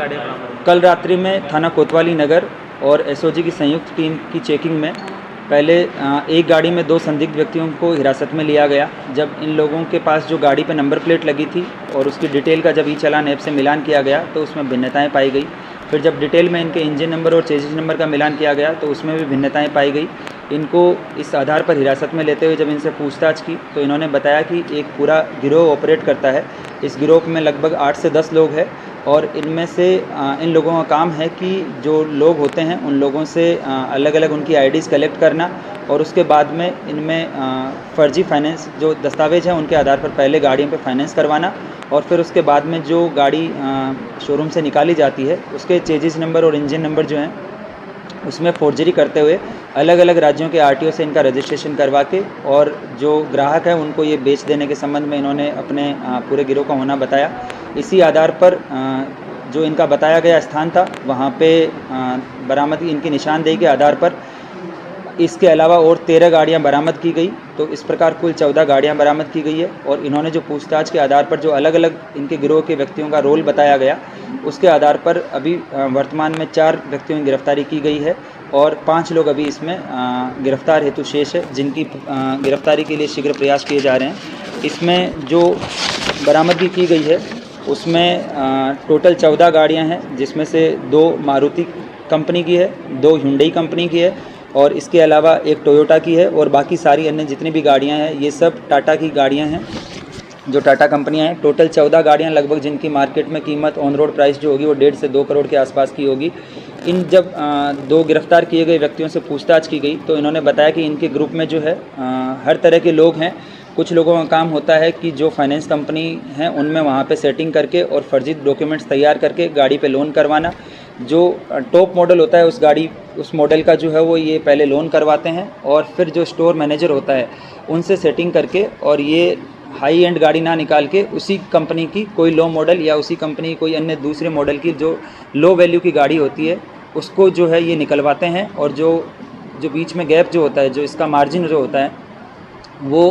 गाड़ियाँ बरामद हुई? कल रात्रि में थाना कोतवाली नगर और एसओजी की संयुक्त टीम की चेकिंग में पहले एक गाड़ी में 2 संदिग्ध व्यक्तियों को हिरासत में लिया गया। जब इन लोगों के पास जो गाड़ी पर नंबर प्लेट लगी थी और उसकी डिटेल का जब ई-चालान ऐप से मिलान किया गया तो उसमें भिन्नताएं पाई गई। फिर जब डिटेल में इनके इंजन नंबर और चेसिस नंबर का मिलान किया गया तो उसमें भी भिन्नताएं पाई गई। इनको इस आधार पर हिरासत में लेते हुए जब इनसे पूछताछ की तो इन्होंने बताया कि एक पूरा गिरोह ऑपरेट करता है। इस गिरोह में लगभग 8 से 10 लोग हैं और इनमें से इन लोगों का काम है कि जो लोग होते हैं उन लोगों से अलग अलग उनकी आईडीज़ कलेक्ट करना और उसके बाद में इनमें फ़र्जी फाइनेंस जो दस्तावेज हैं उनके आधार पर पहले गाड़ियों पे फाइनेंस करवाना और फिर उसके बाद में जो गाड़ी शोरूम से निकाली जाती है उसके चेजिस नंबर और इंजन नंबर जो हैं उसमें फोर्जरी करते हुए अलग अलग राज्यों के आरटीओ से इनका रजिस्ट्रेशन करवा के और जो ग्राहक है उनको ये बेच देने के संबंध में इन्होंने अपने पूरे गिरोह का होना बताया। इसी आधार पर जो इनका बताया गया स्थान था वहाँ पे बरामदगी इनकी निशानदेही के आधार पर इसके अलावा और 13 गाड़ियाँ बरामद की गई। तो इस प्रकार कुल 14 गाड़ियाँ बरामद की गई है और इन्होंने जो पूछताछ के आधार पर जो अलग अलग इनके गिरोह के व्यक्तियों का रोल बताया गया उसके आधार पर अभी वर्तमान में 4 व्यक्तियों की गिरफ्तारी की गई है और 5 लोग अभी इसमें गिरफ्तार हेतु शेष है जिनकी गिरफ्तारी के लिए शीघ्र प्रयास किए जा रहे हैं। इसमें जो बरामदगी की गई है उसमें टोटल 14 गाड़ियाँ हैं जिसमें से 2 मारुति कंपनी की है, 2 हुंडई कंपनी की है और इसके अलावा एक टोयोटा की है और बाकी सारी अन्य जितनी भी गाड़ियां हैं ये सब टाटा की गाड़ियां हैं जो टाटा कंपनियां हैं। टोटल 14 गाड़ियां लगभग जिनकी मार्केट में कीमत ऑन रोड प्राइस जो होगी वो 1.5 से 2 करोड़ के आसपास की होगी। इन जब 2 गिरफ्तार किए गए व्यक्तियों से पूछताछ की गई तो इन्होंने बताया कि इनके ग्रुप में जो है हर तरह के लोग हैं। कुछ लोगों का काम होता है कि जो फाइनेंस कंपनी हैं उनमें वहाँ पे सेटिंग करके और फर्जी डॉक्यूमेंट्स तैयार करके गाड़ी पे लोन करवाना। जो टॉप मॉडल होता है उस मॉडल का जो है वो ये पहले लोन करवाते हैं और फिर जो स्टोर मैनेजर होता है उनसे सेटिंग करके और ये हाई एंड गाड़ी ना निकाल के उसी कंपनी की कोई लो मॉडल या उसी कंपनी की कोई अन्य दूसरे मॉडल की जो लो वैल्यू की गाड़ी होती है उसको जो है ये निकलवाते हैं और जो बीच में गैप जो होता है जो इसका मार्जिन जो होता है वो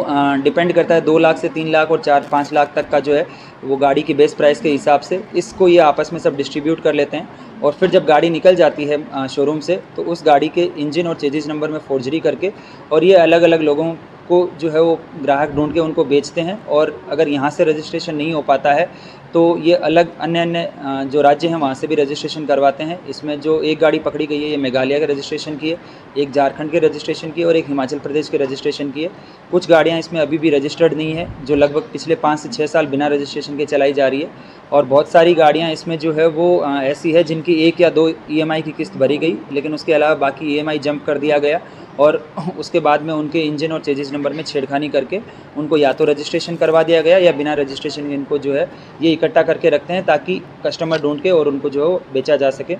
डिपेंड करता है 2 लाख से 3 लाख और 4-5 लाख तक का जो है वो गाड़ी की बेस प्राइस के हिसाब से इसको ये आपस में सब डिस्ट्रीब्यूट कर लेते हैं और फिर जब गाड़ी निकल जाती है शोरूम से तो उस गाड़ी के इंजन और चेजिस नंबर में फोर्जरी करके और ये अलग अलग लोगों को जो है वो ग्राहक ढूंढ के उनको बेचते हैं और अगर यहाँ से रजिस्ट्रेशन नहीं हो पाता है तो ये अलग अन्य जो राज्य हैं वहाँ से भी रजिस्ट्रेशन करवाते हैं। इसमें जो एक गाड़ी पकड़ी गई है ये मेघालय के रजिस्ट्रेशन की है, एक झारखंड के रजिस्ट्रेशन की है और एक हिमाचल प्रदेश के रजिस्ट्रेशन की है। कुछ गाड़ियाँ इसमें अभी भी रजिस्टर्ड नहीं है जो लगभग पिछले 5 से 6 साल बिना रजिस्ट्रेशन के चलाई जा रही है और बहुत सारी गाड़ियाँ इसमें जो है वो ऐसी है जिनकी 1 या 2 EMI की किस्त भरी गई लेकिन उसके अलावा बाकी EMI जंप कर दिया गया और उसके बाद में उनके इंजन और चेजिस नंबर में छेड़खानी करके उनको या तो रजिस्ट्रेशन करवा दिया गया या बिना रजिस्ट्रेशन के इनको जो है ये इकट्ठा करके रखते हैं ताकि कस्टमर ढूंढ के और उनको जो है बेचा जा सके।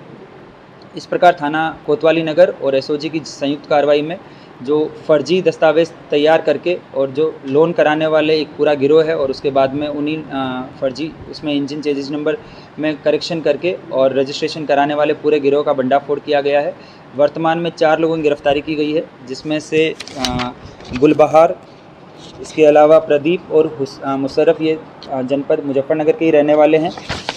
इस प्रकार थाना कोतवाली नगर और एसओजी की संयुक्त कार्रवाई में जो फर्जी दस्तावेज़ तैयार करके और जो लोन कराने वाले एक पूरा गिरोह है और उसके बाद में उन्हीं फर्जी उसमें इंजन चेजिस नंबर में करेक्शन करके और रजिस्ट्रेशन कराने वाले पूरे गिरोह का भंडाफोड़ किया गया है। वर्तमान में 4 लोगों की गिरफ्तारी की गई है जिसमें से गुलबहार, इसके अलावा प्रदीप और मुशर्रफ ये जनपद मुजफ्फरनगर के ही रहने वाले हैं।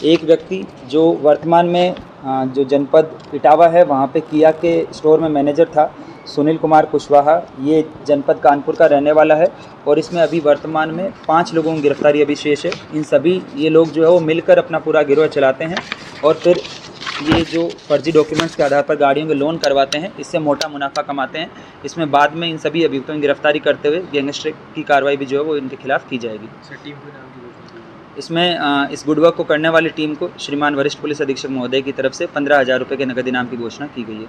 एक व्यक्ति जो वर्तमान में जो जनपद इटावा है वहाँ पे किया के स्टोर में मैनेजर था, सुनील कुमार कुशवाहा, ये जनपद कानपुर का रहने वाला है और इसमें अभी वर्तमान में 5 लोगों की गिरफ्तारी अभी शेष है। इन सभी ये लोग जो है वो मिलकर अपना पूरा गिरोह चलाते हैं और फिर ये जो फर्जी डॉक्यूमेंट्स के आधार पर गाड़ियों के लोन करवाते हैं इससे मोटा मुनाफा कमाते हैं। इसमें बाद में इन सभी अभियुक्तों की गिरफ्तारी करते हुए गैंगस्टर की कार्रवाई भी जो है वो इनके खिलाफ की जाएगी। इसमें इस गुड वर्क को करने वाली टीम को श्रीमान वरिष्ठ पुलिस अधीक्षक महोदय की तरफ से 15,000 रुपये के नगद इनाम की घोषणा की गई है।